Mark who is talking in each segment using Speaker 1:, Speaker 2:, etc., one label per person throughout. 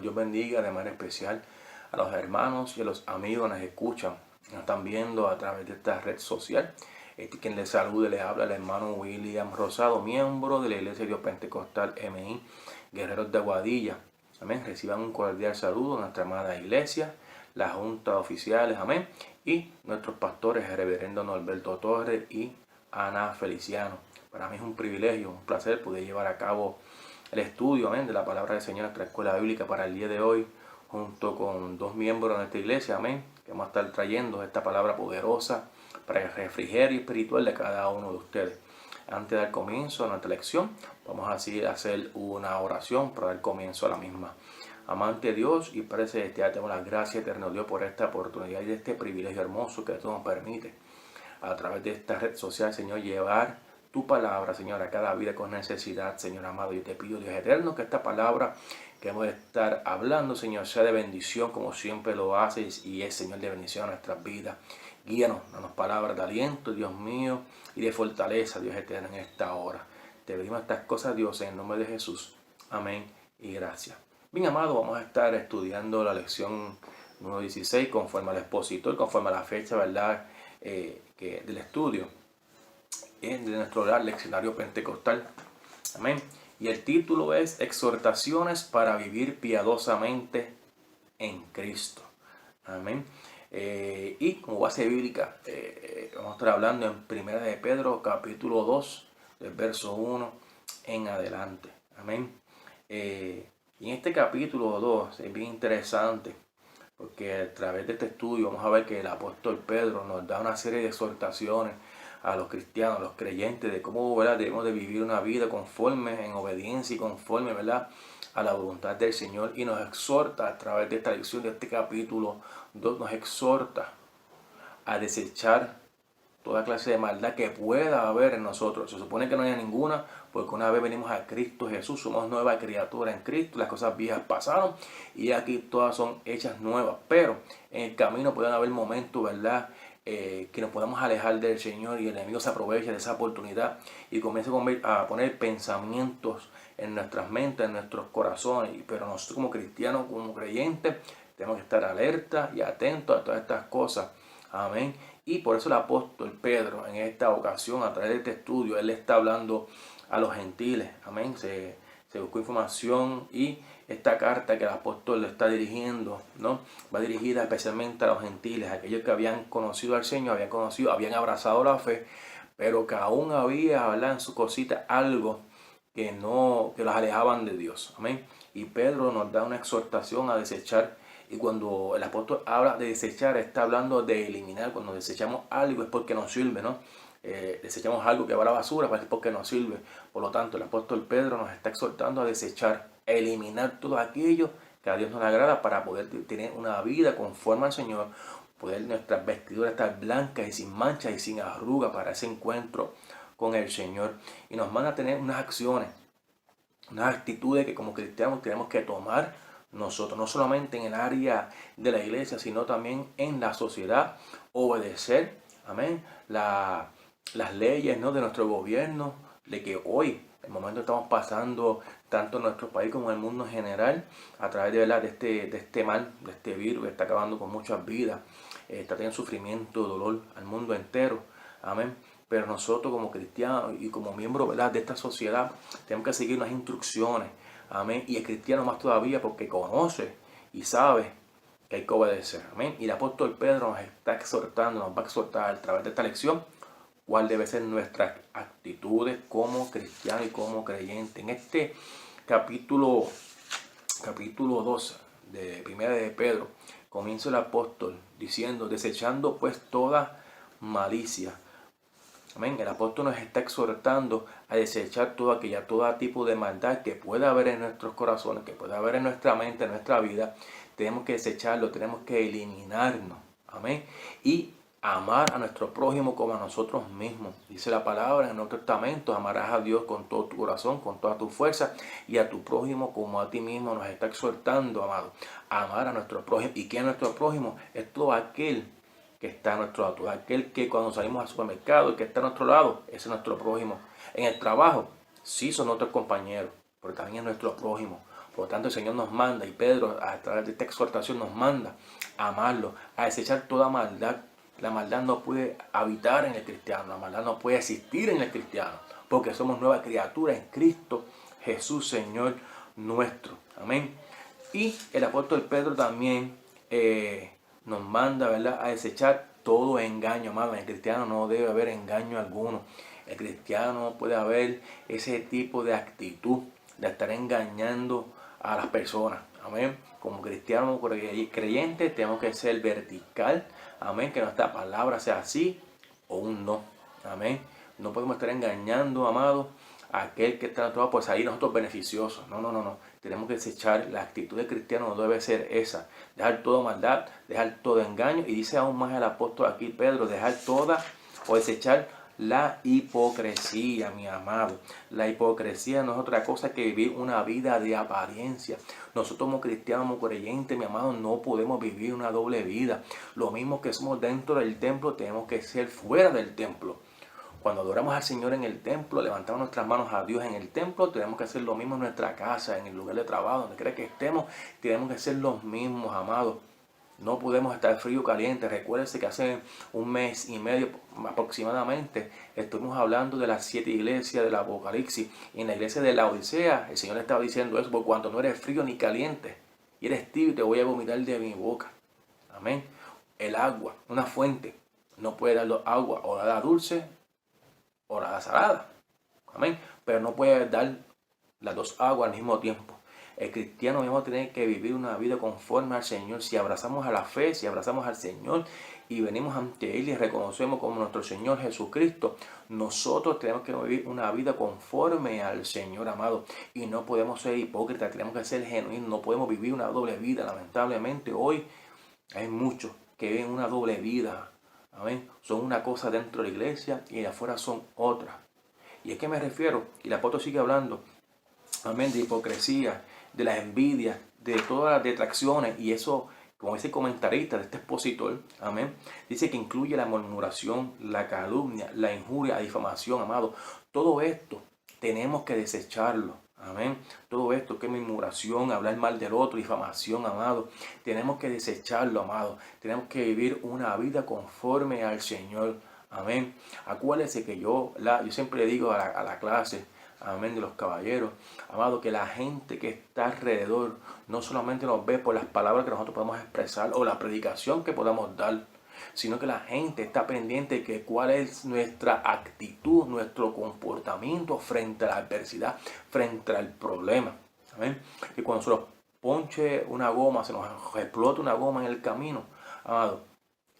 Speaker 1: Dios bendiga de manera especial a los hermanos y a los amigos que nos escuchan, nos están viendo a través de esta red social. Quien les salude, les habla el hermano William Rosado, miembro de la Iglesia de Dios Pentecostal MI, Guerreros de Aguadilla. Amén. Reciban un cordial saludo a nuestra amada iglesia, la junta de oficiales, amén, y nuestros pastores, el reverendo Norberto Torres y Ana Feliciano. Para mí es un privilegio, un placer poder llevar a cabo el estudio, amén, de la palabra del Señor en nuestra escuela bíblica para el día de hoy, junto con dos miembros de nuestra iglesia, amén, que vamos a estar trayendo esta palabra poderosa para el refrigerio espiritual de cada uno de ustedes. Antes de dar comienzo a nuestra lección, vamos así a hacer una oración para dar comienzo a la misma. Amante Dios y Padre Celestial, te damos las gracias, eterno Dios, por esta oportunidad y de este privilegio hermoso que tú nos permites a través de esta red social, Señor, llevar tu palabra, Señor, a cada vida con necesidad, Señor amado. Yo te pido, Dios eterno, que esta palabra que hemos de estar hablando, Señor, sea de bendición como siempre lo haces y es, Señor, de bendición a nuestras vidas. Guíanos, danos palabras de aliento, Dios mío, y de fortaleza, Dios eterno, en esta hora. Te pedimos estas cosas, Dios, en el nombre de Jesús. Amén y gracias. Bien, amado, vamos a estar estudiando la lección número 16 conforme al expositor, conforme a la fecha, ¿verdad?, del estudio de nuestro leccionario pentecostal. Amén. Y el título es Exhortaciones para vivir piadosamente en Cristo. Amén. Y como base bíblica, vamos a estar hablando en 1 de Pedro, capítulo 2, del verso 1 en adelante. Amén. Y en este capítulo 2 es bien interesante, porque a través de este estudio vamos a ver que el apóstol Pedro nos da una serie de exhortaciones a los cristianos, a los creyentes, de cómo, ¿verdad?, debemos de vivir una vida conforme, en obediencia y conforme, ¿verdad?, a la voluntad del Señor. Y nos exhorta a través de esta lección, de este capítulo 2, nos exhorta a desechar toda clase de maldad que pueda haber en nosotros. Se supone que no haya ninguna, porque una vez venimos a Cristo Jesús, somos nueva criatura en Cristo, las cosas viejas pasaron y aquí todas son hechas nuevas. Pero en el camino pueden haber momentos, ¿verdad?, que nos podamos alejar del Señor y el enemigo se aprovecha de esa oportunidad y comienza a poner pensamientos en nuestras mentes, en nuestros corazones. Pero nosotros como cristianos, como creyentes, tenemos que estar alerta y atentos a todas estas cosas. Amén. Y por eso el apóstol Pedro en esta ocasión, a través de este estudio, él está hablando a los gentiles. Amén. Se buscó información y esta carta que el apóstol le está dirigiendo, ¿no?, va dirigida especialmente a los gentiles, a aquellos que habían conocido al Señor, habían abrazado la fe, pero que aún había, ¿verdad?, en su cosita algo que los alejaban de Dios. Amén. Y Pedro nos da una exhortación a desechar. Y cuando el apóstol habla de desechar, está hablando de eliminar. Cuando desechamos algo es porque nos sirve, ¿no? Desechamos algo que va a la basura, pues es porque nos sirve. Por lo tanto, el apóstol Pedro nos está exhortando a desechar, a eliminar todo aquello que a Dios no le agrada para poder tener una vida conforme al Señor, poder nuestras vestiduras estar blancas y sin manchas y sin arrugas para ese encuentro con el Señor. Y nos manda a tener unas acciones, unas actitudes que como cristianos tenemos que tomar nosotros, no solamente en el área de la iglesia, sino también en la sociedad, obedecer, amén, las leyes, ¿no?, de nuestro gobierno, de que hoy, el momento que estamos pasando, tanto en nuestro país como en el mundo en general, a través de este mal, de este virus que está acabando con muchas vidas, está teniendo sufrimiento, dolor al mundo entero, amén. Pero nosotros como cristianos y como miembros, ¿verdad?, de esta sociedad, tenemos que seguir unas instrucciones. Amén. Y el cristiano más todavía, porque conoce y sabe que hay que obedecer. Amén. Y el apóstol Pedro nos está exhortando, nos va a exhortar a través de esta lección cuál debe ser nuestras actitudes como cristianos y como creyentes. En este capítulo 2 de 1 de Pedro, comienza el apóstol diciendo, desechando pues toda malicia. Amén. El apóstol nos está exhortando a desechar todo tipo de maldad que pueda haber en nuestros corazones, que pueda haber en nuestra mente, en nuestra vida. Tenemos que desecharlo, tenemos que eliminarnos. Amén. Y amar a nuestro prójimo como a nosotros mismos. Dice la palabra en el Nuevo Testamento, amarás a Dios con todo tu corazón, con toda tu fuerza, y a tu prójimo como a ti mismo. Nos está exhortando, amado, a amar a nuestro prójimo. ¿Y qué es nuestro prójimo? Es todo aquel que está a nuestro lado, aquel que cuando salimos al supermercado, el que está a nuestro lado, ese es nuestro prójimo. En el trabajo, sí son nuestros compañeros, pero también es nuestro prójimo. Por lo tanto, el Señor nos manda, y Pedro a través de esta exhortación nos manda a amarlo, a desechar toda maldad. La maldad no puede habitar en el cristiano, la maldad no puede existir en el cristiano, porque somos nueva criatura en Cristo Jesús, Señor nuestro. Amén. Y el apóstol Pedro también nos manda, ¿verdad?, a desechar todo engaño, amado. En el cristiano no debe haber engaño alguno. El cristiano no puede haber ese tipo de actitud de estar engañando a las personas. Amén. Como cristianos creyentes tenemos que ser vertical. Amén. Que nuestra palabra sea sí o un no. Amén. No podemos estar engañando, amados, a aquel que está tratado por salir nosotros beneficiosos. No. Tenemos que desechar. La actitud del cristiano no debe ser esa. Dejar toda maldad, dejar todo engaño. Y dice aún más el apóstol aquí, Pedro, dejar toda o desechar la hipocresía, mi amado. La hipocresía no es otra cosa que vivir una vida de apariencia. Nosotros como cristianos, como creyentes, mi amado, no podemos vivir una doble vida. Lo mismo que somos dentro del templo, tenemos que ser fuera del templo. Cuando adoramos al Señor en el templo, levantamos nuestras manos a Dios en el templo, tenemos que hacer lo mismo en nuestra casa, en el lugar de trabajo, donde quiera que estemos, tenemos que ser los mismos, amados. No podemos estar frío o caliente. Recuérdense que hace un mes y medio aproximadamente estuvimos hablando de las 7 iglesias del Apocalipsis. Y en la iglesia de la Odisea el Señor estaba diciendo eso: por cuanto no eres frío ni caliente y eres tibio, te voy a vomitar de mi boca. Amén. El agua, una fuente, no puede dar agua o la da dulce o la da salada. Amén. Pero no puede dar las dos aguas al mismo tiempo. El cristiano mismo tiene que vivir una vida conforme al Señor. Si abrazamos a la fe, si abrazamos al Señor y venimos ante Él y reconocemos como nuestro Señor Jesucristo, nosotros tenemos que vivir una vida conforme al Señor, amado. Y no podemos ser hipócritas, tenemos que ser genuinos, no podemos vivir una doble vida. Lamentablemente hoy hay muchos que viven una doble vida. Amén. Son una cosa dentro de la iglesia y de afuera son otra. ¿Y a qué me refiero? Y el apóstol sigue hablando, amén, de hipocresía, de la envidia, de todas las detracciones. Y eso, como dice el comentarista de este expositor, amén, dice que incluye la murmuración, la calumnia, la injuria, la difamación, amado. Todo esto tenemos que desecharlo. Amén. Todo esto que es murmuración, hablar mal del otro, difamación, amado. Tenemos que desecharlo, amado. Tenemos que vivir una vida conforme al Señor. Amén. Acuérdense que yo siempre le digo a la clase, amén, de los caballeros, amado, que la gente que está alrededor no solamente nos ve por las palabras que nosotros podemos expresar o la predicación que podamos dar, sino que la gente está pendiente de que cuál es nuestra actitud, nuestro comportamiento frente a la adversidad, frente al problema. Amén. Que cuando se nos ponche una goma, se nos explota una goma en el camino, amado,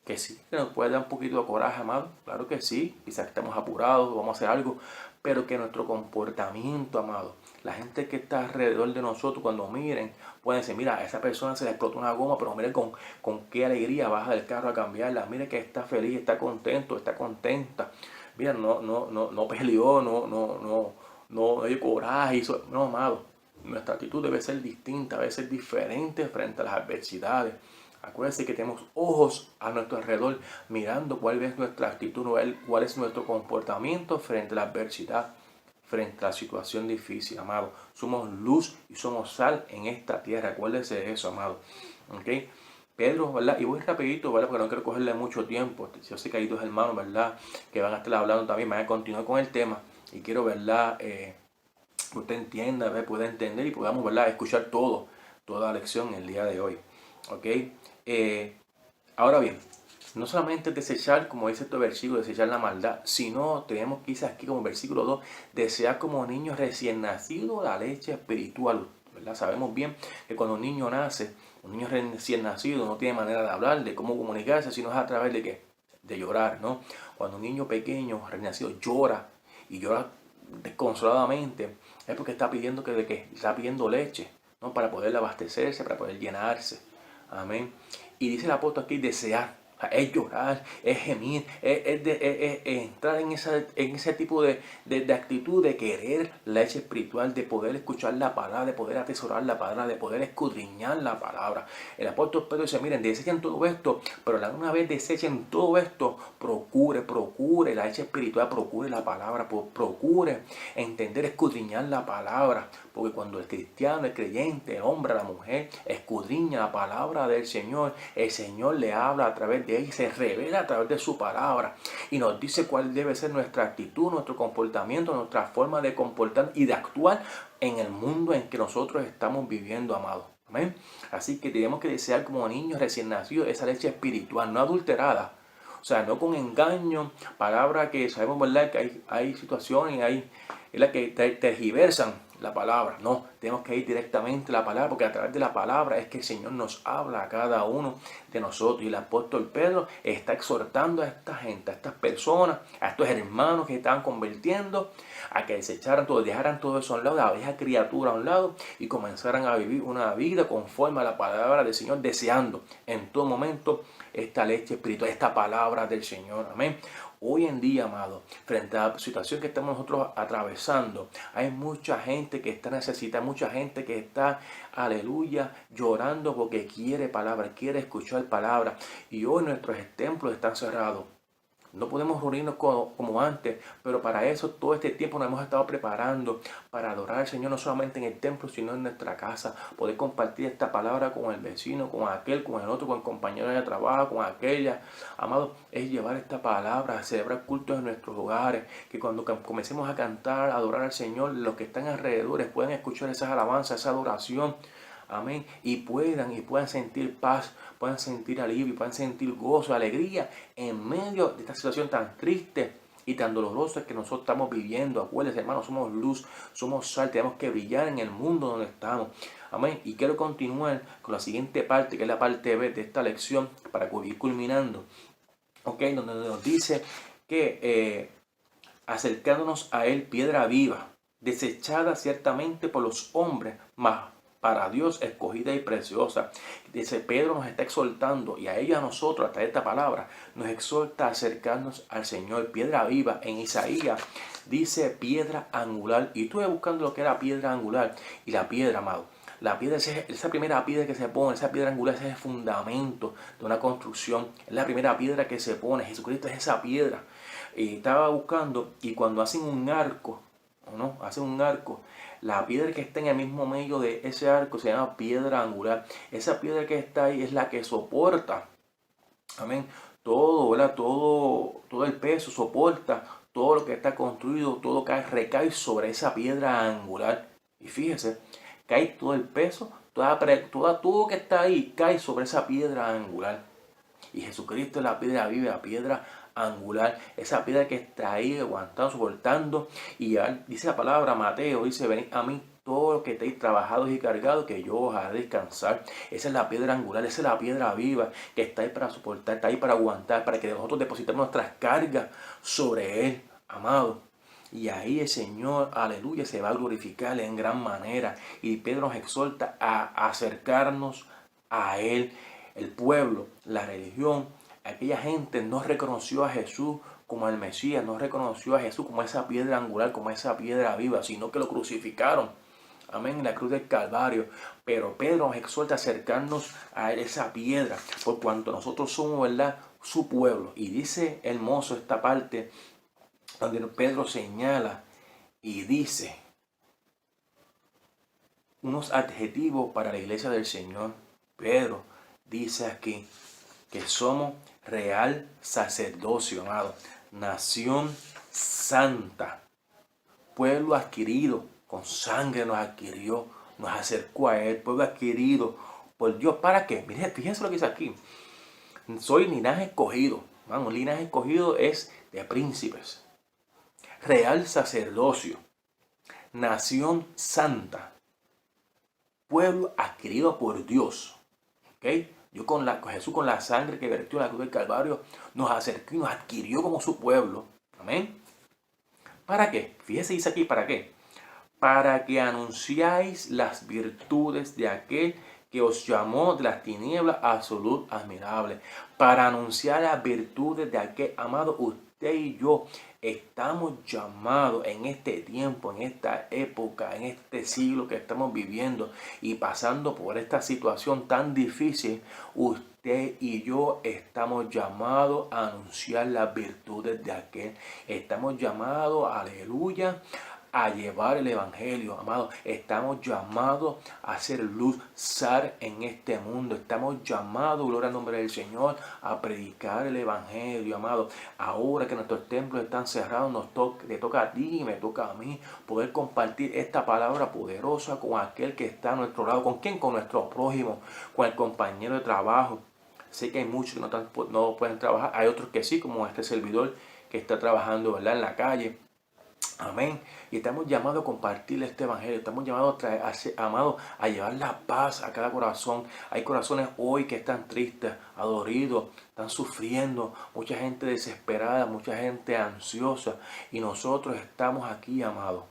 Speaker 1: que sí, que nos puede dar un poquito de coraje, amado. Claro que sí, quizás estemos apurados, vamos a hacer algo, pero que nuestro comportamiento, amado, la gente que está alrededor de nosotros, cuando miren, pueden decir: mira, a esa persona se le explotó una goma, pero miren con qué alegría baja del carro a cambiarla. Mire que está feliz, está contento, está contenta. Mira, no peleó, no dio coraje. No, amado, nuestra actitud debe ser distinta, debe ser diferente frente a las adversidades. Acuérdense que tenemos ojos a nuestro alrededor mirando cuál es nuestra actitud, cuál es nuestro comportamiento frente a la adversidad, frente a la situación difícil, amado. Somos luz y somos sal en esta tierra. Acuérdense de eso, amado. ¿Okay? Pedro, ¿verdad? Y voy rapidito, ¿verdad? Porque no quiero cogerle mucho tiempo. Yo sé que hay dos hermanos, ¿verdad?, que van a estar hablando también, van a continuar con el tema. Y quiero, ¿verdad?, que usted entienda, ¿verdad?, pueda entender y podamos, ¿verdad?, escuchar toda la lección el día de hoy. ¿Ok? Ahora bien, no solamente desechar, como dice este versículo, desechar la maldad, sino tenemos quizás aquí como versículo 2, desear como niños recién nacidos la leche espiritual, ¿verdad? Sabemos bien que cuando un niño nace, un niño recién nacido no tiene manera de hablar, de cómo comunicarse, sino es a través de ¿qué? De llorar, ¿no? Cuando un niño pequeño, recién nacido, llora y llora desconsoladamente, es porque está pidiendo está pidiendo leche, ¿no? Para poder abastecerse, para poder llenarse. Amén. Y dice el apóstol aquí, desear Es llorar, es gemir, es entrar en ese tipo de actitud de querer la leche espiritual, de poder escuchar la palabra, de poder atesorar la palabra, de poder escudriñar la palabra. El apóstol Pedro dice, miren, desechen todo esto, pero una vez desechen todo esto, procure la leche espiritual, procure la palabra, procure entender, escudriñar la palabra. Porque cuando el cristiano, el creyente, el hombre, la mujer, escudriña la palabra del Señor, el Señor le habla a través de ella y se revela a través de su palabra. Y nos dice cuál debe ser nuestra actitud, nuestro comportamiento, nuestra forma de comportar y de actuar en el mundo en que nosotros estamos viviendo, amados. Amén. Así que tenemos que desear como niños recién nacidos esa leche espiritual, no adulterada. O sea, no con engaño, palabra que sabemos, ¿verdad? Que hay situaciones, hay en las que tergiversan la palabra. No, tenemos que ir directamente a la palabra, porque a través de la palabra es que el Señor nos habla a cada uno de nosotros. Y el apóstol Pedro está exhortando a esta gente, a estas personas, a estos hermanos que estaban convirtiendo, a que desecharan todo, dejaran todo eso a un lado, a esa criatura a un lado y comenzaran a vivir una vida conforme a la palabra del Señor, deseando en todo momento esta leche espiritual, esta palabra del Señor. Amén. Hoy en día, amado, frente a la situación que estamos nosotros atravesando, hay mucha gente que está necesitada, mucha gente que está, aleluya, llorando porque quiere palabra, quiere escuchar palabra. Y hoy nuestros templos están cerrados. No podemos reunirnos como antes, pero para eso todo este tiempo nos hemos estado preparando para adorar al Señor, no solamente en el templo, sino en nuestra casa. Poder compartir esta palabra con el vecino, con aquel, con el otro, con el compañero de trabajo, con aquella. Amado, es llevar esta palabra, a celebrar cultos en nuestros hogares, que cuando comencemos a cantar, a adorar al Señor, los que están alrededor puedan escuchar esas alabanzas, esa adoración. Amén. Y puedan sentir paz, puedan sentir alivio, puedan sentir gozo, alegría en medio de esta situación tan triste y tan dolorosa que nosotros estamos viviendo. Acuérdense, hermanos, somos luz, somos sal, tenemos que brillar en el mundo donde estamos. Amén. Y quiero continuar con la siguiente parte, que es la parte B de esta lección, para ir culminando. Ok, donde nos dice que acercándonos a Él, piedra viva, desechada ciertamente por los hombres, mas para Dios escogida y preciosa. Dice, Pedro nos está exhortando, y a ella, a nosotros, hasta esta palabra, nos exhorta a acercarnos al Señor. Piedra viva, en Isaías dice piedra angular, y estuve buscando lo que era piedra angular, y la piedra, amado. La piedra es esa primera piedra que se pone, esa piedra angular, ese es el fundamento de una construcción. Es la primera piedra que se pone. Jesucristo es esa piedra. Y estaba buscando, y cuando hacen un arco, ¿no? Hacen un arco, la piedra que está en el mismo medio de ese arco se llama piedra angular. Esa piedra que está ahí es la que soporta, amén, todo, ¿verdad? Todo el peso soporta, todo lo que está construido, todo recae sobre esa piedra angular. Y fíjese, cae todo el peso, todo que está ahí cae sobre esa piedra angular. Y Jesucristo es la piedra viva, la piedra angular, esa piedra que está ahí aguantando, soportando. Y dice la palabra, Mateo, dice, venid a mí todos los que estéis trabajados y cargados, que yo os haré descansar. Esa es la piedra angular, esa es la piedra viva, que está ahí para soportar, está ahí para aguantar, para que nosotros depositemos nuestras cargas sobre Él, amado. Y ahí el Señor, aleluya, se va a glorificar en gran manera. Y Pedro nos exhorta a acercarnos a Él. El pueblo, la religión, aquella gente no reconoció a Jesús como el Mesías, no reconoció a Jesús como esa piedra angular, como esa piedra viva, sino que lo crucificaron. Amén, en la cruz del Calvario. Pero Pedro nos exhorta a acercarnos a esa piedra, por cuanto nosotros somos, ¿verdad?, su pueblo. Y dice hermoso esta parte, donde Pedro señala y dice unos adjetivos para la iglesia del Señor. Pedro dice aquí que somos real sacerdocio, amado, nación santa, pueblo adquirido, con sangre nos adquirió, nos acercó a Él, pueblo adquirido por Dios. ¿Para qué? Miren, fíjense lo que dice aquí. Soy linaje escogido. Un linaje escogido es de príncipes. Real sacerdocio, nación santa, pueblo adquirido por Dios. ¿Ok? Jesús con la sangre que vertió en la cruz del Calvario nos acercó y nos adquirió como su pueblo. Amén. ¿Para qué? Fíjese, dice aquí, ¿para qué? Para que anunciáis las virtudes de aquel que os llamó de las tinieblas a su luz admirable, para anunciar las virtudes de aquel amado. Usted y yo estamos llamados en este tiempo, en esta época, en este siglo que estamos viviendo y pasando por esta situación tan difícil. Usted y yo estamos llamados a anunciar las virtudes de aquel. Estamos llamados, aleluya, a llevar el evangelio, amado. Estamos llamados a hacer luz, sal en este mundo. Estamos llamados, gloria al nombre del Señor, a predicar el evangelio, amado. Ahora que nuestros templos están cerrados, le toca a ti y me toca a mí poder compartir esta palabra poderosa con aquel que está a nuestro lado. ¿Con quién? Con nuestro prójimo, con el compañero de trabajo. Sé que hay muchos que no pueden trabajar. Hay otros que sí, como este servidor que está trabajando, ¿verdad?, en la calle. Amén. Y estamos llamados a compartir este evangelio. Estamos llamados a llevar la paz a cada corazón. Hay corazones hoy que están tristes, adoloridos, están sufriendo. Mucha gente desesperada, mucha gente ansiosa. Y nosotros estamos aquí, amados,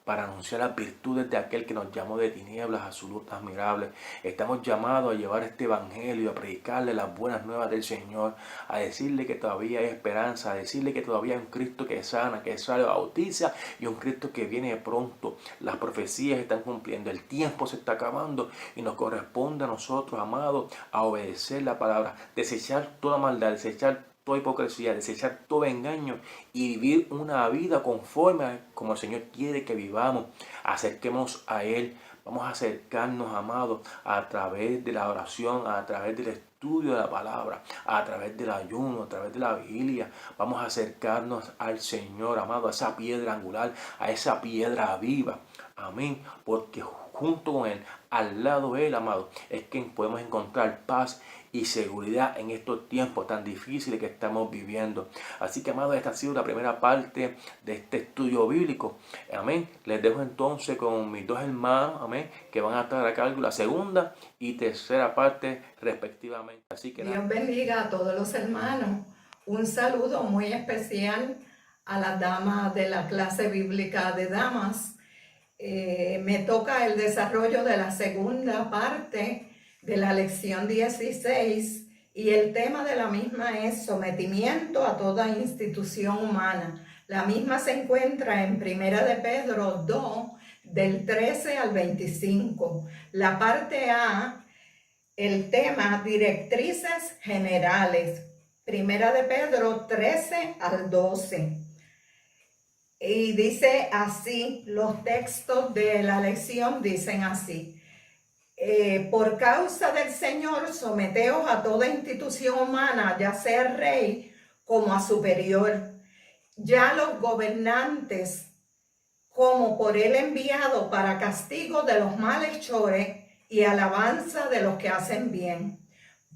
Speaker 1: para anunciar las virtudes de aquel que nos llamó de tinieblas a su luz admirable. Estamos llamados a llevar este evangelio, a predicarle las buenas nuevas del Señor, a decirle que todavía hay esperanza, a decirle que todavía hay un Cristo que sana, que salva, bautiza, y un Cristo que viene pronto. Las profecías están cumpliendo, el tiempo se está acabando y nos corresponde a nosotros, amados, a obedecer la palabra, desechar toda maldad, desechar toda hipocresía, desechar todo engaño y vivir una vida conforme como el Señor quiere que vivamos. Acerquémonos a Él. Vamos a acercarnos, amados, a través de la oración, a través del estudio de la palabra, a través del ayuno, a través de la vigilia. Vamos a acercarnos al Señor, amado, a esa piedra angular, a esa piedra viva. Amén. Porque junto con Él, al lado de Él, amado, es que podemos encontrar paz y seguridad en estos tiempos tan difíciles que estamos viviendo. Así que, amados, esta ha sido la primera parte de este estudio bíblico. Amén. Les dejo entonces con mis dos hermanos, amén, que van a estar a cargo la segunda y tercera parte respectivamente. Así que
Speaker 2: Dios bendiga a todos los hermanos. Un saludo muy especial a las damas de la clase bíblica de damas. Me toca el desarrollo de la segunda parte de la lección 16 y el tema de la misma es sometimiento a toda institución humana. La misma se encuentra en 1 de Pedro 2, del 13 al 25. La parte A, el tema directrices generales. 1 de Pedro 13 al 12. Y dice así, los textos de la lección dicen así. Por causa del Señor, someteos a toda institución humana, ya sea rey como a superior, ya los gobernantes como por él enviado para castigo de los malhechores y alabanza de los que hacen bien.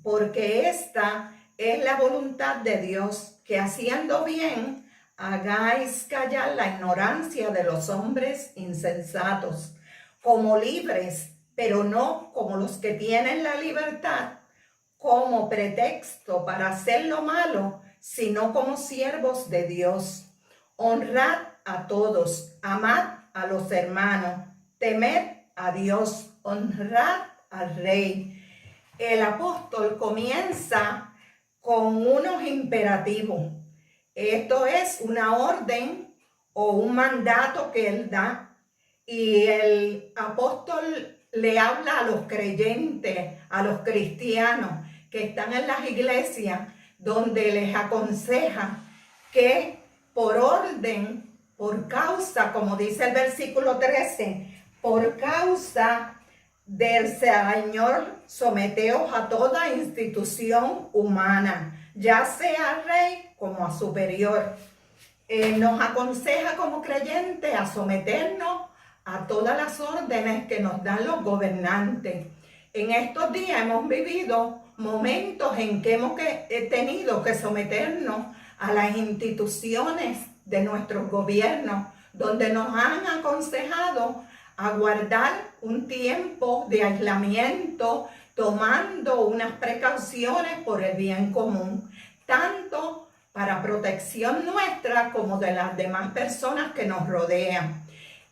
Speaker 2: Porque esta es la voluntad de Dios, que haciendo bien hagáis callar la ignorancia de los hombres insensatos, como libres, pero no como los que tienen la libertad como pretexto para hacer lo malo, sino como siervos de Dios. Honrad a todos, amad a los hermanos, temed a Dios, honrad al Rey. El apóstol comienza con unos imperativos. Esto es una orden o un mandato que él da. Y el apóstol le habla a los creyentes, a los cristianos que están en las iglesias, donde les aconseja que por orden, por causa, como dice el versículo 13, por causa del Señor, someteos a toda institución humana, ya sea rey como a superior. Nos aconseja como creyentes a someternos a todas las órdenes que nos dan los gobernantes. En estos días hemos vivido momentos en que hemos tenido que someternos a las instituciones de nuestros gobiernos, donde nos han aconsejado a guardar un tiempo de aislamiento, tomando unas precauciones por el bien común, tanto para protección nuestra como de las demás personas que nos rodean.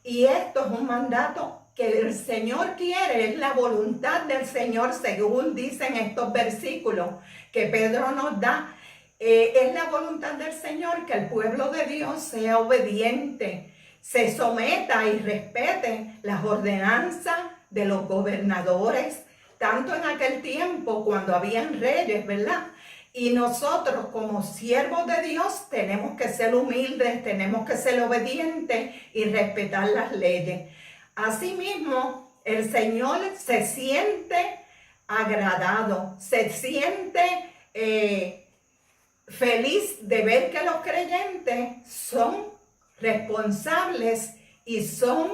Speaker 2: Y esto es un mandato que el Señor quiere, es la voluntad del Señor, según dicen estos versículos que Pedro nos da. Es la voluntad del Señor que el pueblo de Dios sea obediente, se someta y respete las ordenanzas de los gobernadores, tanto en aquel tiempo cuando habían reyes, ¿verdad? Y nosotros como siervos de Dios tenemos que ser humildes, tenemos que ser obedientes y respetar las leyes. Asimismo, el Señor se siente agradado, se siente feliz de ver que los creyentes son responsables y son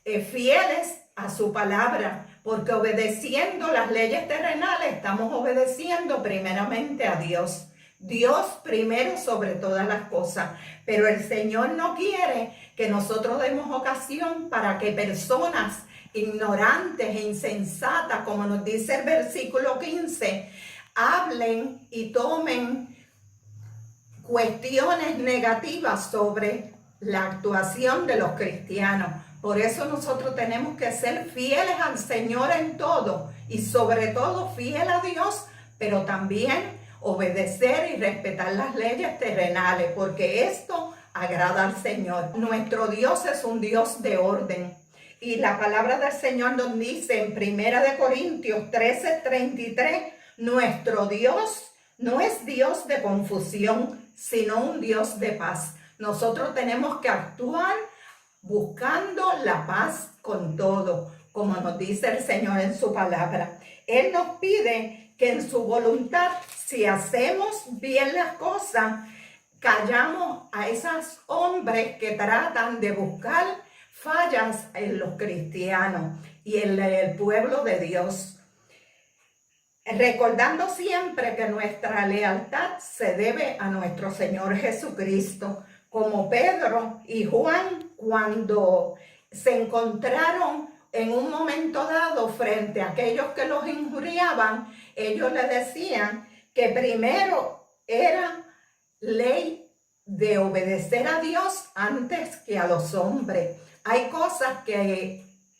Speaker 2: fieles a su palabra, porque obedeciendo las leyes terrenales estamos obedeciendo primeramente a Dios. Dios primero sobre todas las cosas, pero el Señor no quiere que nosotros demos ocasión para que personas ignorantes e insensatas, como nos dice el versículo 15, hablen y tomen cuestiones negativas sobre la actuación de los cristianos. Por eso nosotros tenemos que ser fieles al Señor en todo y sobre todo fiel a Dios, pero también obedecer y respetar las leyes terrenales, porque esto agrada al Señor. Nuestro Dios es un Dios de orden. Y la palabra del Señor nos dice en 1 Corintios 13:33, nuestro Dios no es Dios de confusión, sino un Dios de paz. Nosotros tenemos que actuar buscando la paz con todo, como nos dice el Señor en su palabra. Él nos pide que en su voluntad, si hacemos bien las cosas, callamos a esos hombres que tratan de buscar fallas en los cristianos y en el pueblo de Dios. Recordando siempre que nuestra lealtad se debe a nuestro Señor Jesucristo, como Pedro y Juan cuando se encontraron en un momento dado frente a aquellos que los injuriaban. Ellos le decían que primero era ley de obedecer a Dios antes que a los hombres. Hay cosas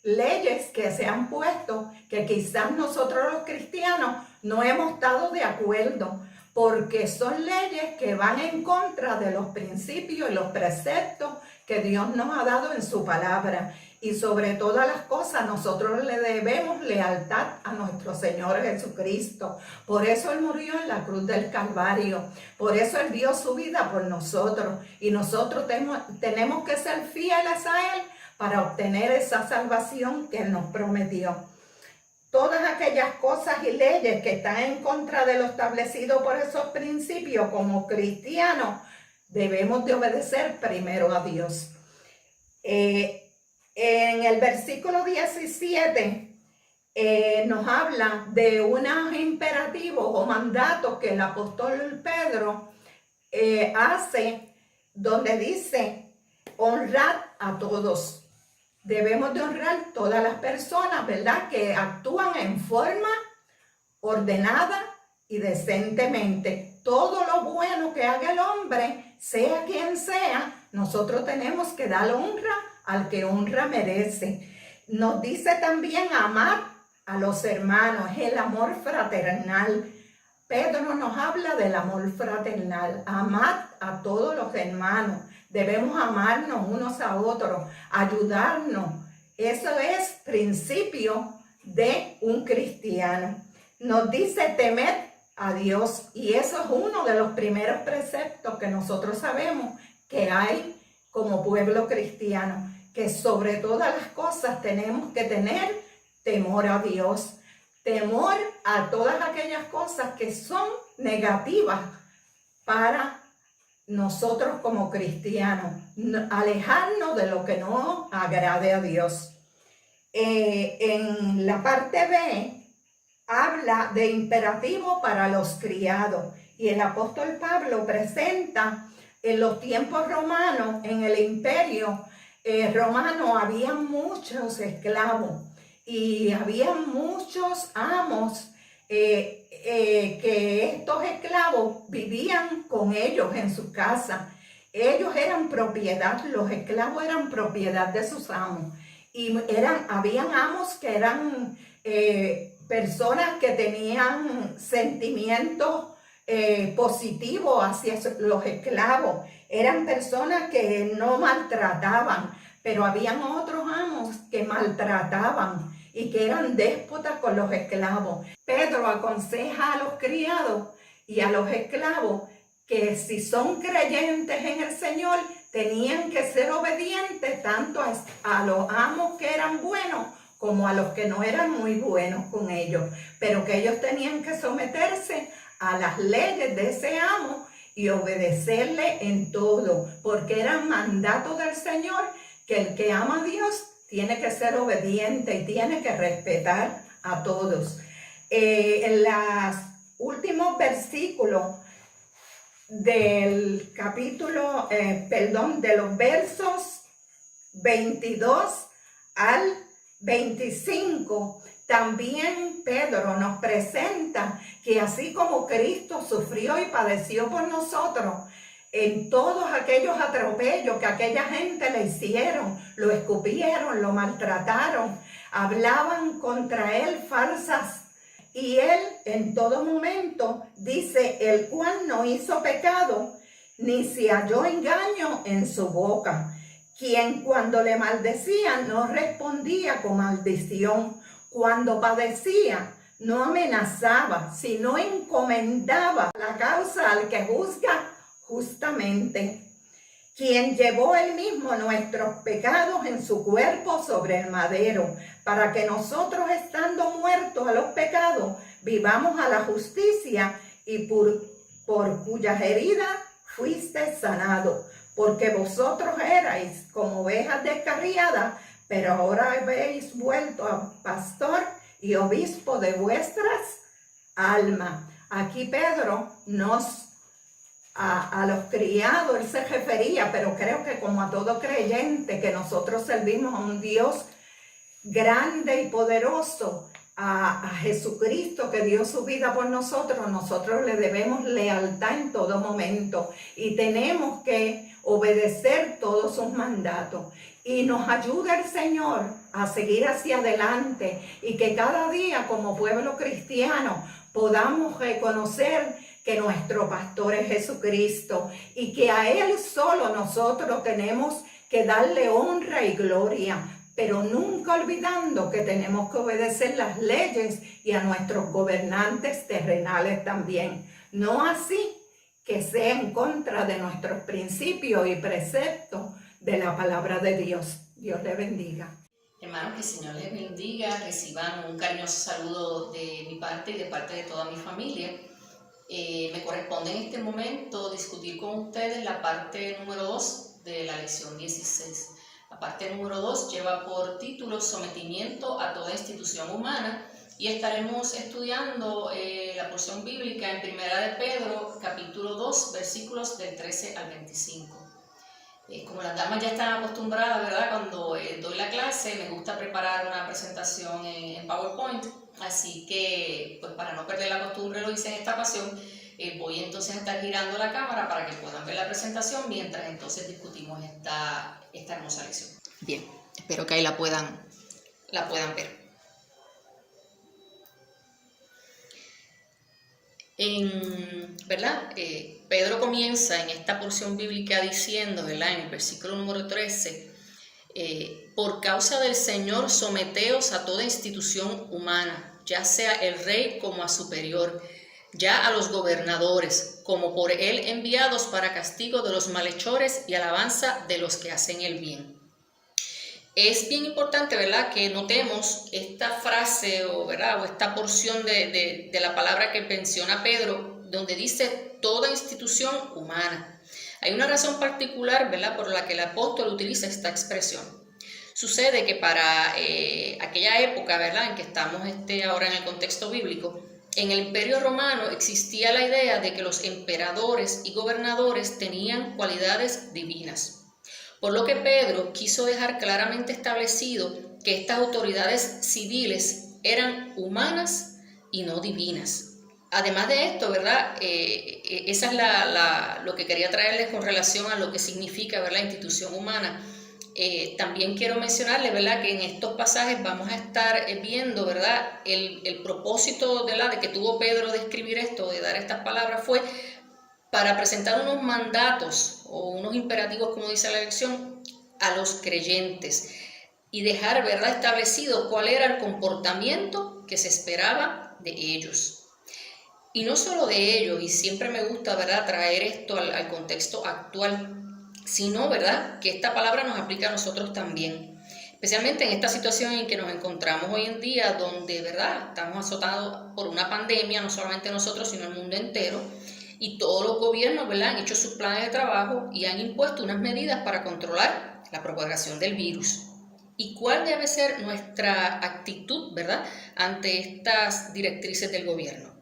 Speaker 2: leyes que se han puesto que quizás nosotros los cristianos no hemos estado de acuerdo, porque son leyes que van en contra de los principios y los preceptos que Dios nos ha dado en su palabra. Y sobre todas las cosas nosotros le debemos lealtad a nuestro Señor Jesucristo. Por eso Él murió en la cruz del Calvario. Por eso Él dio su vida por nosotros. Y nosotros tenemos que ser fieles a Él para obtener esa salvación que Él nos prometió. Todas aquellas cosas y leyes que están en contra de lo establecido por esos principios, como cristianos, debemos de obedecer primero a Dios. En el versículo 17 nos habla de unos imperativos o mandatos que el apóstol Pedro hace, donde dice: honrad a todos. Debemos de honrar todas las personas, ¿verdad?, que actúan en forma ordenada y decentemente. Todo lo bueno que haga el hombre, sea quien sea, nosotros tenemos que dar honra al que honra merece. Nos dice también amar a los hermanos, el amor fraternal. Pedro nos habla del amor fraternal, amar a todos los hermanos. Debemos amarnos unos a otros, ayudarnos. Eso es principio de un cristiano. Nos dice temer a Dios, y eso es uno de los primeros preceptos que nosotros sabemos que hay como pueblo cristiano, que sobre todas las cosas tenemos que tener temor a Dios, temor a todas aquellas cosas que son negativas para nosotros como cristianos, alejarnos de lo que no agrade a Dios. En la parte B habla de imperativo para los criados, y el apóstol Pablo presenta en los tiempos romanos, en el imperio romano, había muchos esclavos y había muchos amos que estos esclavos vivían con ellos en su casa. ellos eran propiedad, los esclavos eran propiedad de sus amos. Y habían amos que eran personas que tenían sentimientos positivos hacia los esclavos. Eran personas que no maltrataban, pero habían otros amos que maltrataban y que eran déspotas con los esclavos. Pedro aconseja a los criados y a los esclavos que si son creyentes en el Señor, tenían que ser obedientes tanto a los amos que eran buenos como a los que no eran muy buenos con ellos, pero que ellos tenían que someterse a las leyes de ese amo y obedecerle en todo, porque era mandato del Señor que el que ama a Dios tiene que ser obediente y tiene que respetar a todos. En los últimos versículos del capítulo, de los versos 22 al 25, también Pedro nos presenta que así como Cristo sufrió y padeció por nosotros, en todos aquellos atropellos que aquella gente le hicieron, lo escupieron, lo maltrataron, hablaban contra él falsas. Y él en todo momento dice, el cual no hizo pecado, ni se halló engaño en su boca, quien cuando le maldecía no respondía con maldición, cuando padecía no amenazaba, sino encomendaba la causa al que juzga justamente, quien llevó él mismo nuestros pecados en su cuerpo sobre el madero, para que nosotros, estando muertos a los pecados, vivamos a la justicia, y por cuyas heridas fuiste sanado, porque vosotros erais como ovejas descarriadas, pero ahora habéis vuelto a pastor y obispo de vuestras almas. Aquí Pedro a los criados, él se refería, pero creo que como a todo creyente, que nosotros servimos a un Dios grande y poderoso, a Jesucristo que dio su vida por nosotros, nosotros le debemos lealtad en todo momento y tenemos que obedecer todos sus mandatos. Y nos ayuda el Señor a seguir hacia adelante y que cada día como pueblo cristiano podamos reconocer que nuestro pastor es Jesucristo y que a Él solo nosotros tenemos que darle honra y gloria, pero nunca olvidando que tenemos que obedecer las leyes y a nuestros gobernantes terrenales también. No así que sea en contra de nuestros principios y preceptos de la palabra de Dios. Dios le bendiga.
Speaker 3: Hermanos, que el Señor les bendiga, reciban un cariñoso saludo de mi parte y de parte de toda mi familia. Me corresponde en este momento discutir con ustedes la parte número 2 de la lección 16. La parte número 2 lleva por título Sometimiento a toda institución humana y estaremos estudiando la porción bíblica en Primera de Pedro, capítulo 2, versículos del 13 al 25. Como las damas ya están acostumbradas, ¿verdad? Cuando doy la clase me gusta preparar una presentación en PowerPoint, así que pues para no perder la costumbre lo hice en esta ocasión. Voy entonces a estar girando la cámara para que puedan ver la presentación mientras entonces discutimos esta hermosa lección. Bien, espero que ahí la puedan ver. ¿Verdad? Pedro comienza en esta porción bíblica diciendo, ¿verdad? En el versículo número 13, por causa del Señor someteos a toda institución humana, ya sea el rey como a superior, ya a los gobernadores, como por él enviados para castigo de los malhechores y alabanza de los que hacen el bien. Es bien importante, ¿verdad?, que notemos esta frase o esta porción de la palabra que menciona Pedro, donde dice toda institución humana. Hay una razón particular, ¿verdad?, por la que el apóstol utiliza esta expresión. Sucede que para aquella época, ¿verdad?, en que estamos ahora en el contexto bíblico, en el Imperio Romano existía la idea de que los emperadores y gobernadores tenían cualidades divinas. Por lo que Pedro quiso dejar claramente establecido que estas autoridades civiles eran humanas y no divinas. Además de esto, ¿verdad? Esa es lo que quería traerles con relación a lo que significa, ¿verdad?, institución humana. También quiero mencionarles, ¿verdad?, que en estos pasajes vamos a estar viendo, ¿verdad?, el propósito de que tuvo Pedro de escribir esto, de dar estas palabras, fue para presentar unos mandatos o unos imperativos, como dice la lección, a los creyentes y dejar, ¿verdad?, establecido cuál era el comportamiento que se esperaba de ellos. Y no solo de ellos, y siempre me gusta, ¿verdad?, traer esto al contexto actual, sino, ¿verdad?, que esta palabra nos aplica a nosotros también, especialmente en esta situación en que nos encontramos hoy en día, donde, ¿verdad?, estamos azotados por una pandemia, no solamente nosotros, sino el mundo entero, y todos los gobiernos, ¿verdad?, han hecho sus planes de trabajo y han impuesto unas medidas para controlar la propagación del virus. ¿Y cuál debe ser nuestra actitud, ¿verdad?, ante estas directrices del gobierno?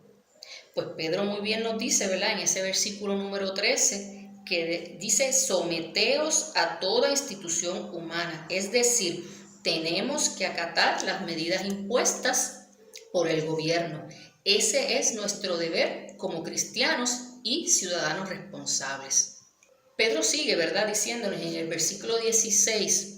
Speaker 3: Pues Pedro muy bien nos dice, ¿verdad?, en ese versículo número 13, que dice: someteos a toda institución humana. Es decir, tenemos que acatar las medidas impuestas por el gobierno. Ese es nuestro deber como cristianos y ciudadanos responsables. Pedro sigue, ¿verdad?, diciéndonos en el versículo 16,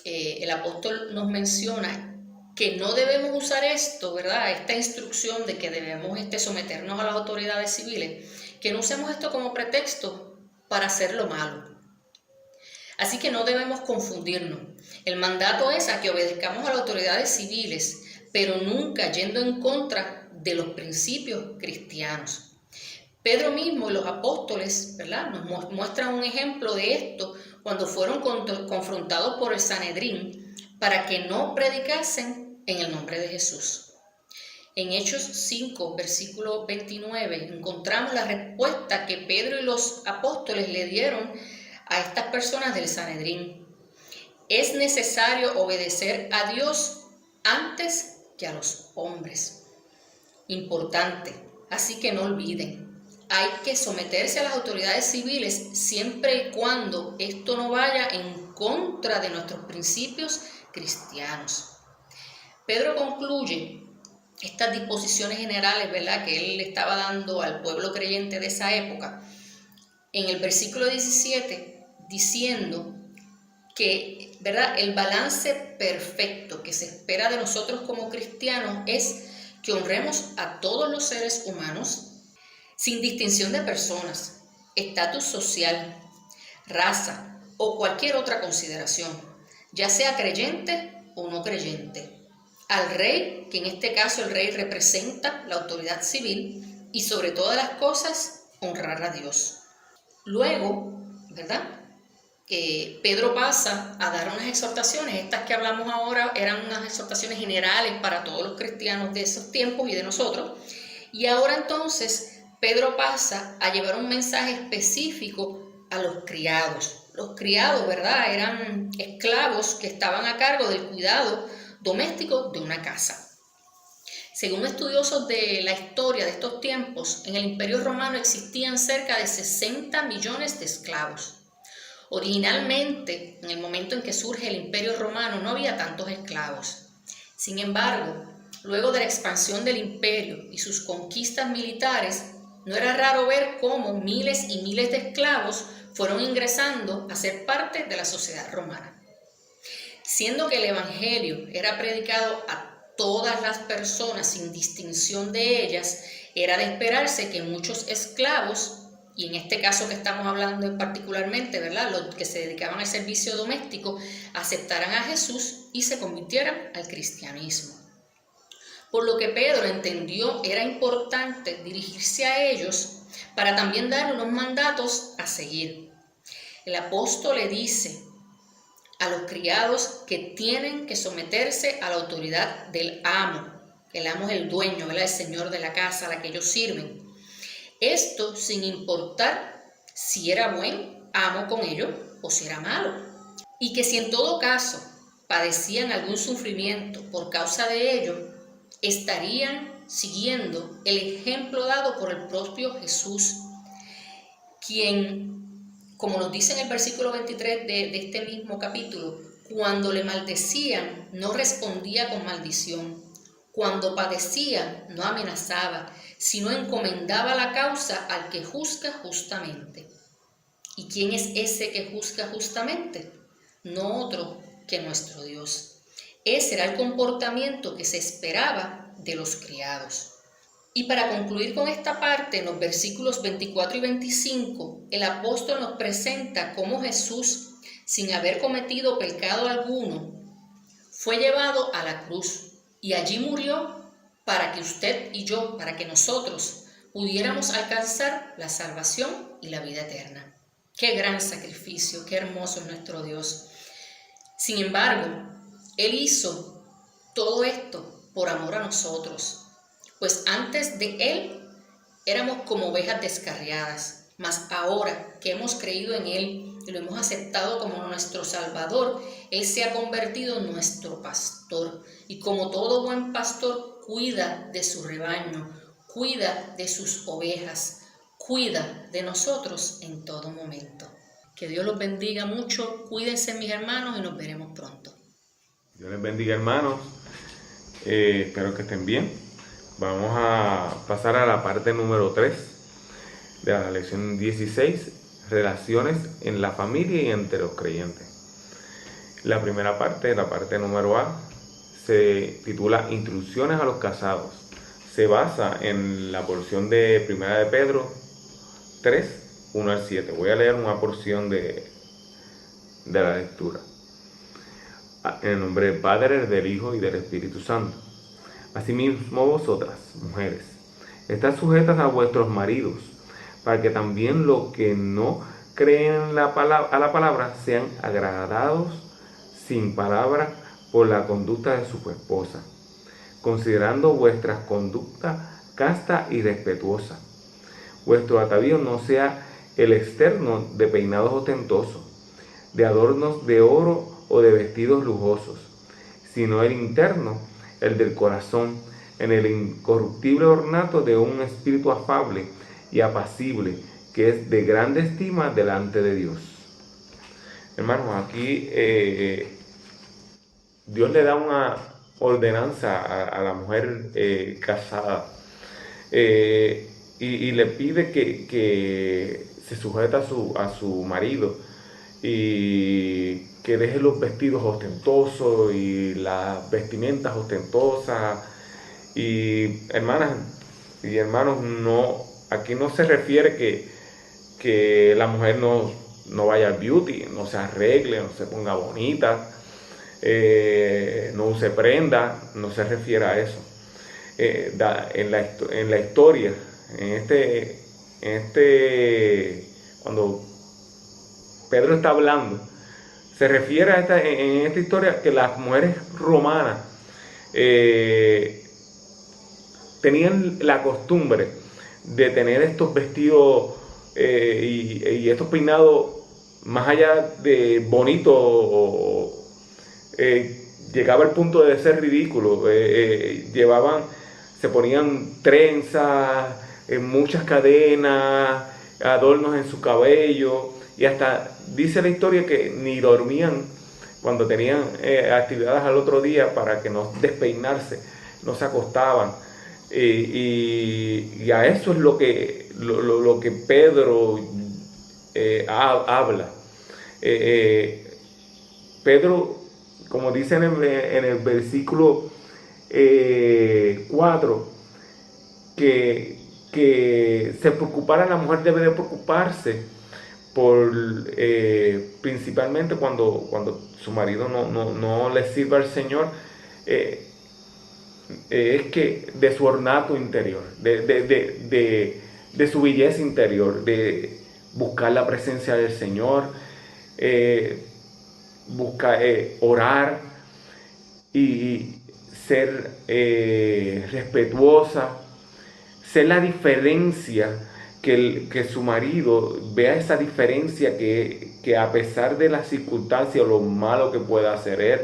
Speaker 3: el apóstol nos menciona que no debemos usar esto, ¿verdad?, esta instrucción de que debemos someternos a las autoridades civiles, que no usemos esto como pretexto para hacer lo malo. Así que no debemos confundirnos. El mandato es a que obedezcamos a las autoridades civiles, pero nunca yendo en contra de los principios cristianos. Pedro mismo y los apóstoles, ¿verdad?, nos muestran un ejemplo de esto cuando fueron confrontados por el Sanedrín para que no predicasen en el nombre de Jesús. En Hechos 5, versículo 29, encontramos la respuesta que Pedro y los apóstoles le dieron a estas personas del Sanedrín. Es necesario obedecer a Dios antes que a los hombres. Importante, así que no olviden, hay que someterse a las autoridades civiles siempre y cuando esto no vaya en contra de nuestros principios cristianos. Pedro concluye estas disposiciones generales, ¿verdad?, que él le estaba dando al pueblo creyente de esa época, en el versículo 17, diciendo que, ¿verdad?, el balance perfecto que se espera de nosotros como cristianos es que honremos a todos los seres humanos sin distinción de personas, estatus social, raza o cualquier otra consideración, ya sea creyente o no creyente. Al rey, que en este caso el rey representa la autoridad civil, y sobre todas las cosas, honrar a Dios. Luego, ¿verdad?, Pedro pasa a dar unas exhortaciones. Estas que hablamos ahora eran unas exhortaciones generales para todos los cristianos de esos tiempos y de nosotros. Y ahora entonces Pedro pasa a llevar un mensaje específico a los criados. Los criados, ¿verdad?, eran esclavos que estaban a cargo del cuidado doméstico de una casa. Según estudiosos de la historia de estos tiempos, en el Imperio Romano existían cerca de 60 millones de esclavos. Originalmente, en el momento en que surge el Imperio Romano, no había tantos esclavos. Sin embargo, luego de la expansión del imperio y sus conquistas militares, no era raro ver cómo miles y miles de esclavos fueron ingresando a ser parte de la sociedad romana. Siendo que el Evangelio era predicado a todas las personas sin distinción de ellas, era de esperarse que muchos esclavos, y en este caso que estamos hablando particularmente, ¿verdad?, los que se dedicaban al servicio doméstico, aceptaran a Jesús y se convirtieran al cristianismo. Por lo que Pedro entendió era importante dirigirse a ellos para también dar unos mandatos a seguir. El apóstol le dice a los criados que tienen que someterse a la autoridad del amo. El amo es el dueño, ¿verdad?, el señor de la casa a la que ellos sirven. Esto sin importar si era buen amo con ellos o si era malo. Y que si en todo caso padecían algún sufrimiento por causa de ello, estarían siguiendo el ejemplo dado por el propio Jesús, quien, como nos dice en el versículo 23 de este mismo capítulo, cuando le maldecían, no respondía con maldición. Cuando padecía, no amenazaba, sino encomendaba la causa al que juzga justamente. ¿Y quién es ese que juzga justamente? No otro que nuestro Dios. Ese era el comportamiento que se esperaba de los criados. Y para concluir con esta parte, en los versículos 24 y 25, el apóstol nos presenta cómo Jesús, sin haber cometido pecado alguno, fue llevado a la cruz y allí murió para que usted y yo, para que nosotros pudiéramos alcanzar la salvación y la vida eterna. Qué gran sacrificio, qué hermoso es nuestro Dios. Sin embargo, Él hizo todo esto por amor a nosotros, pues antes de Él éramos como ovejas descarriadas, mas ahora que hemos creído en Él y lo hemos aceptado como nuestro Salvador, Él se ha convertido en nuestro pastor y como todo buen pastor cuida de su rebaño, cuida de sus ovejas, cuida de nosotros en todo momento. Que Dios los bendiga mucho, cuídense mis hermanos y nos veremos pronto.
Speaker 4: Dios les bendiga, hermanos. Espero que estén bien. Vamos a pasar a la parte número 3 de la lección 16, relaciones en la familia y entre los creyentes. La primera parte, la parte número A, se titula Instrucciones a los casados. Se basa en la porción de 1 de Pedro 3, 1 al 7. Voy a leer una porción de la lectura. En el nombre del Padre, del Hijo y del Espíritu Santo. Asimismo vosotras, mujeres, estad sujetas a vuestros maridos, para que también los que no creen a la palabra sean agradados sin palabra por la conducta de su esposa, considerando vuestra conducta casta y respetuosa. Vuestro atavío no sea el externo de peinados ostentosos, de adornos de oro o de vestidos lujosos, sino el interno, el del corazón, en el incorruptible ornato de un espíritu afable y apacible, que es de grande estima delante de Dios. Hermanos, aquí Dios le da una ordenanza a la mujer casada y le pide que se sujeta a su marido y que deje los vestidos ostentosos y las vestimentas ostentosas. Y hermanas y hermanos, aquí no se refiere que la mujer no vaya al beauty, no se arregle, no se ponga bonita, no use prenda, no se refiere a eso. En la historia, cuando Pedro está hablando, se refiere en esta historia que las mujeres romanas tenían la costumbre de tener estos vestidos y estos peinados, más allá de bonito, llegaba al punto de ser ridículo. Se ponían trenzas, muchas cadenas, adornos en su cabello, y hasta dice la historia que ni dormían cuando tenían actividades al otro día para que no despeinarse, no se acostaban. Y a eso es lo que Pedro habla. Pedro, como dice en el versículo 4, que se preocupara, la mujer debe de preocuparse principalmente cuando su marido no le sirva al Señor, es que de su ornato interior, de su belleza interior, de buscar la presencia del Señor, buscar orar y ser respetuosa, ser la diferencia, que su marido vea esa diferencia, que a pesar de las circunstancias o lo malo que pueda hacer él,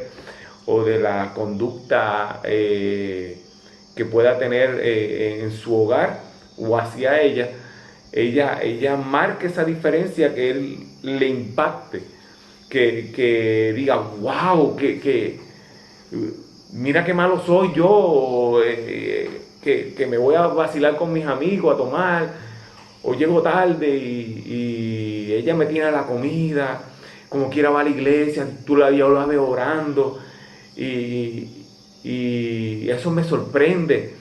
Speaker 4: o de la conducta que pueda tener en su hogar o hacia ella marque esa diferencia, que él le impacte, que diga, wow, que mira qué malo soy yo, que me voy a vacilar con mis amigos a tomar, o llego tarde y ella me tiene la comida, como quiera va a la iglesia, yo la veo orando, y eso me sorprende,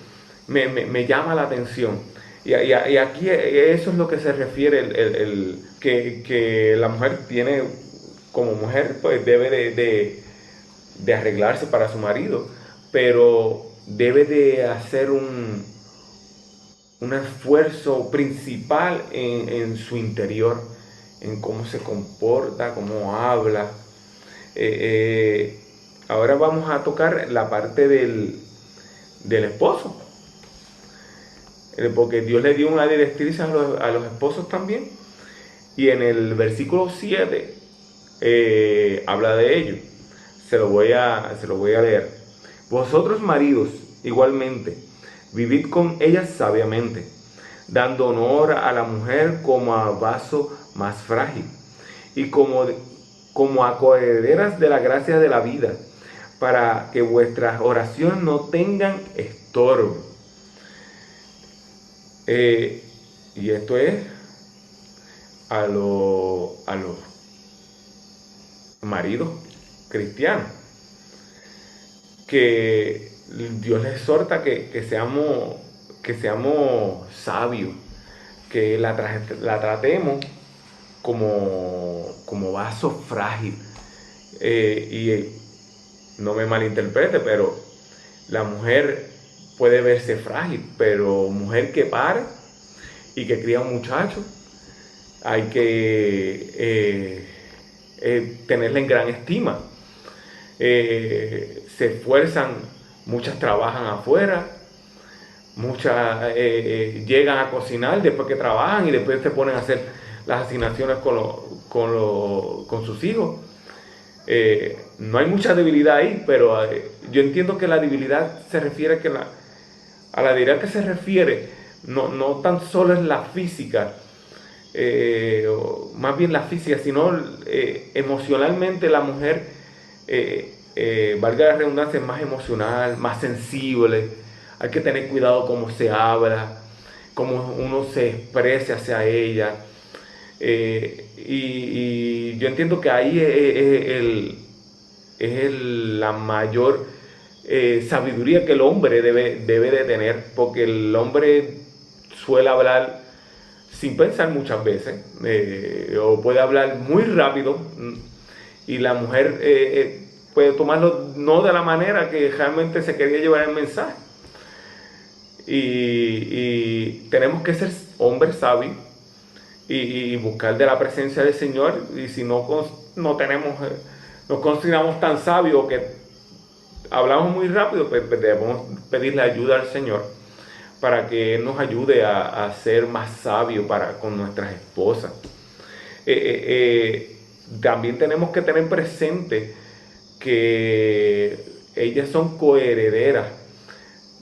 Speaker 4: me llama la atención. Y aquí eso es lo que se refiere, que la mujer tiene, como mujer, pues debe de arreglarse para su marido, pero debe de hacer un esfuerzo principal en su interior, en cómo se comporta, cómo habla. Ahora vamos a tocar la parte del esposo, porque Dios le dio una directriz a los esposos también, y en el versículo 7 habla de ello. Se lo voy a leer. Vosotros, maridos, igualmente, vivid con ellas sabiamente, dando honor a la mujer como a vaso más frágil, y como a coherederas de la gracia de la vida, para que vuestras oraciones no tengan estorbo. Y esto es a los maridos cristianos, que Dios les exhorta que seamos sabios, que la tratemos como vaso frágil. Y no me malinterprete, pero la mujer puede verse frágil, pero mujer que pare y que cría un muchacho, hay que tenerla en gran estima. Se esfuerzan, muchas trabajan afuera, muchas llegan a cocinar después que trabajan y después se ponen a hacer las asignaciones con sus hijos. No hay mucha debilidad ahí, pero yo entiendo que la debilidad se refiere a la debilidad que se refiere no tan solo es la física, más bien la física, sino emocionalmente la mujer, valga la redundancia, es más emocional, más sensible. Hay que tener cuidado cómo se habla, cómo uno se expresa hacia ella. Y yo entiendo que ahí es la mayor sabiduría que el hombre debe de tener, porque el hombre suele hablar sin pensar muchas veces, o puede hablar muy rápido, y la mujer puede tomarlo no de la manera que realmente se quería llevar el mensaje. Y tenemos que ser hombres sabios y buscar de la presencia del Señor. Y si nos consideramos tan sabios que hablamos muy rápido, pues debemos pedirle ayuda al Señor para que Él nos ayude a ser más sabios con nuestras esposas. También tenemos que tener presente que ellas son coherederas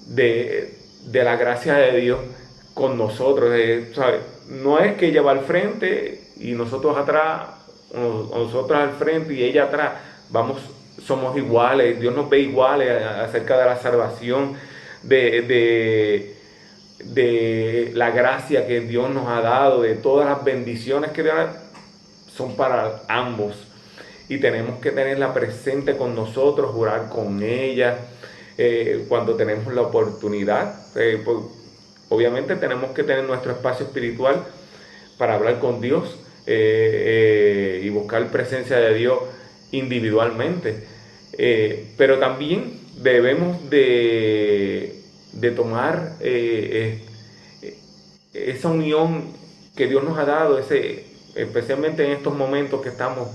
Speaker 4: de la gracia de Dios con nosotros. ¿Sabes? No es que ella va al frente y nosotros atrás, o nosotros al frente y ella atrás. Somos iguales, Dios nos ve iguales acerca de la salvación, de la gracia que Dios nos ha dado, de todas las bendiciones que Dios son para ambos. Y tenemos que tenerla presente con nosotros, jurar con ella cuando tenemos la oportunidad. Pues, obviamente tenemos que tener nuestro espacio espiritual para hablar con Dios y buscar presencia de Dios individualmente. Pero también debemos de tomar esa unión que Dios nos ha dado, especialmente en estos momentos que estamos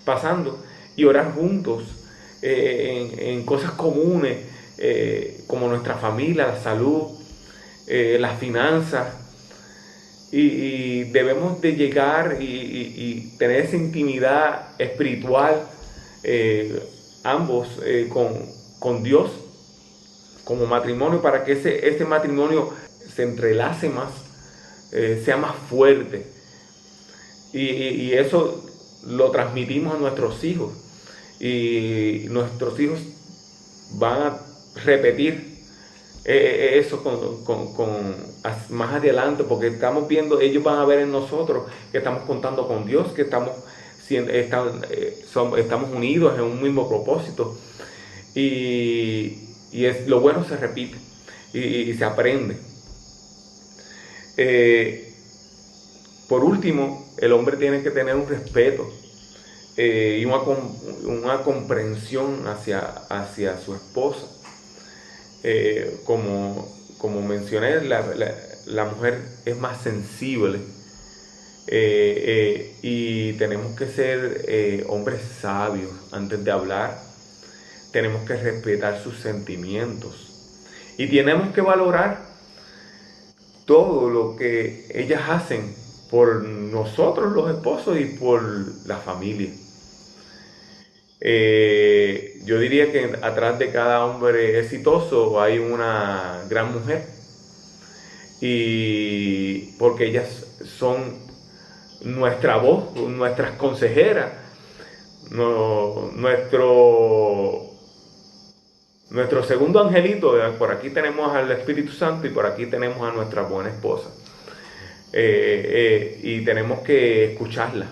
Speaker 4: pasando, y orar juntos en cosas comunes, como nuestra familia, la salud, las finanzas, y debemos de llegar y tener esa intimidad espiritual, ambos con Dios como matrimonio, para que ese matrimonio se entrelace más, sea más fuerte, y eso lo transmitimos a nuestros hijos, y nuestros hijos van a repetir eso más adelante, porque estamos viendo, ellos van a ver en nosotros que estamos contando con Dios, que estamos unidos en un mismo propósito, y lo bueno se repite y se aprende. Por último, el hombre tiene que tener un respeto y una comprensión hacia su esposa. Como mencioné, la mujer es más sensible, y tenemos que ser hombres sabios antes de hablar. Tenemos que respetar sus sentimientos y tenemos que valorar todo lo que ellas hacen por nosotros los esposos y por la familia. Yo diría que atrás de cada hombre exitoso hay una gran mujer, y porque ellas son nuestra voz, nuestras consejeras, nuestro segundo angelito. Por aquí tenemos al Espíritu Santo y por aquí tenemos a nuestra buena esposa, y tenemos que escucharla,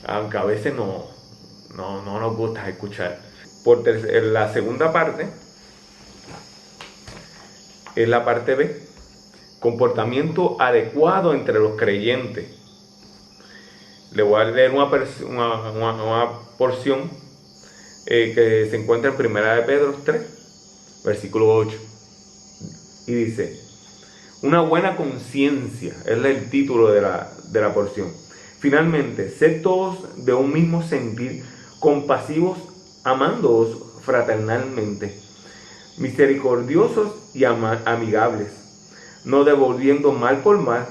Speaker 4: aunque a veces no nos gusta escuchar. La segunda parte es la parte B, comportamiento adecuado entre los creyentes. Le voy a leer una porción que se encuentra en 1 de Pedro 3, versículo 8, y dice: una buena conciencia, es el título de la porción. Finalmente, sed todos de un mismo sentir, compasivos, amándoos fraternalmente, misericordiosos y amigables, no devolviendo mal por mal,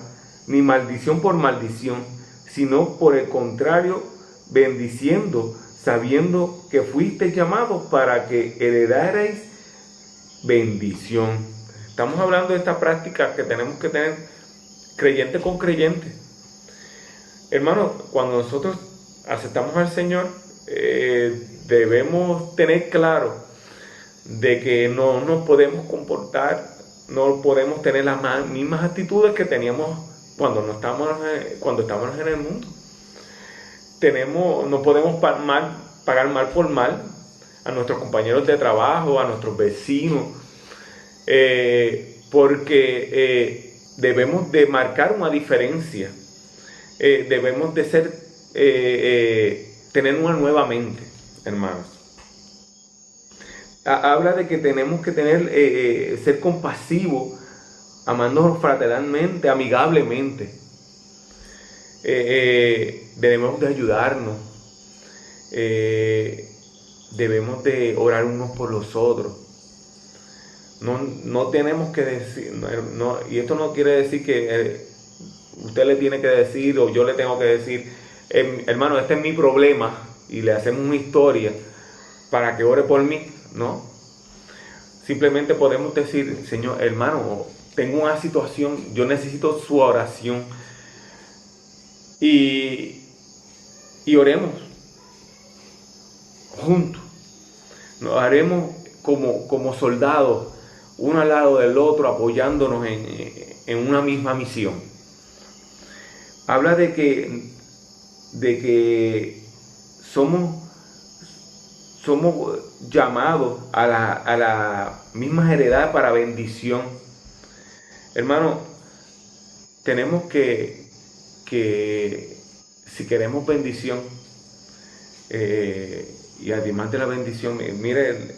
Speaker 4: ni maldición por maldición, sino por el contrario, bendiciendo, sabiendo que fuisteis llamados para que heredarais bendición. Estamos hablando de esta práctica que tenemos que tener creyente con creyente. Hermano, cuando nosotros aceptamos al Señor, debemos tener claro de que no nos podemos comportar, no podemos tener las mismas actitudes que teníamos cuando estábamos en el mundo. No podemos pagar mal por mal a nuestros compañeros de trabajo, a nuestros vecinos, porque debemos de marcar una diferencia. Debemos de tener una nueva mente, hermanos. Habla de que tenemos que ser compasivos, amándonos fraternalmente, amigablemente. Debemos de ayudarnos, debemos de orar unos por los otros. No tenemos que decir, y esto no quiere decir que usted le tiene que decir o yo le tengo que decir, hermano, este es mi problema, y le hacemos una historia para que ore por mí. No, simplemente podemos decir: Señor, hermano, tengo una situación, yo necesito su oración, y oremos juntos. Nos haremos como soldados, uno al lado del otro, apoyándonos en una misma misión. Habla de que somos llamados a la misma heredad para bendición. Hermano, tenemos que si queremos bendición, y además de la bendición, mire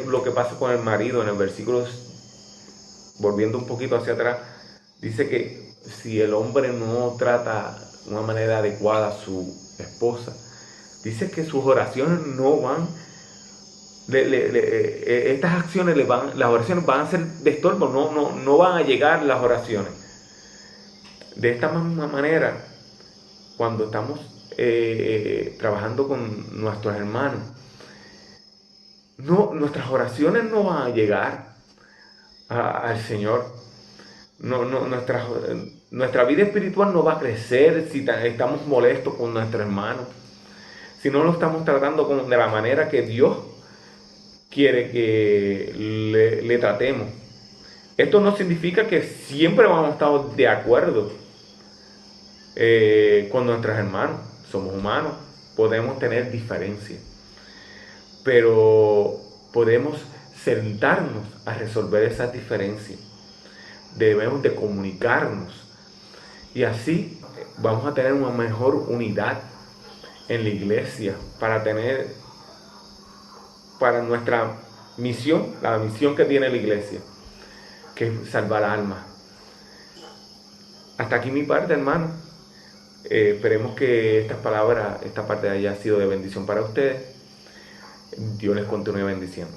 Speaker 4: lo que pasa con el marido en el versículo, volviendo un poquito hacia atrás, dice que si el hombre no trata de una manera adecuada a su esposa, dice que sus oraciones no van, estas acciones las oraciones van a ser de estorbo, no van a llegar las oraciones. De esta misma manera, cuando estamos trabajando con nuestros hermanos, nuestras oraciones no van a llegar al Señor. Nuestra vida espiritual no va a crecer si estamos molestos con nuestro hermano, si no lo estamos tratando de la manera que Dios quiere que le tratemos. Esto no significa que siempre vamos a estar de acuerdo con nuestros hermanos. Somos humanos, podemos tener diferencias, pero podemos sentarnos a resolver esas diferencias. Debemos de comunicarnos y así vamos a tener una mejor unidad en la iglesia para nuestra misión, la misión que tiene la iglesia, que es salvar almas. Hasta aquí mi parte, hermano. Esperemos que estas palabras, esta parte haya sido de bendición para ustedes. Dios les continúe bendiciendo.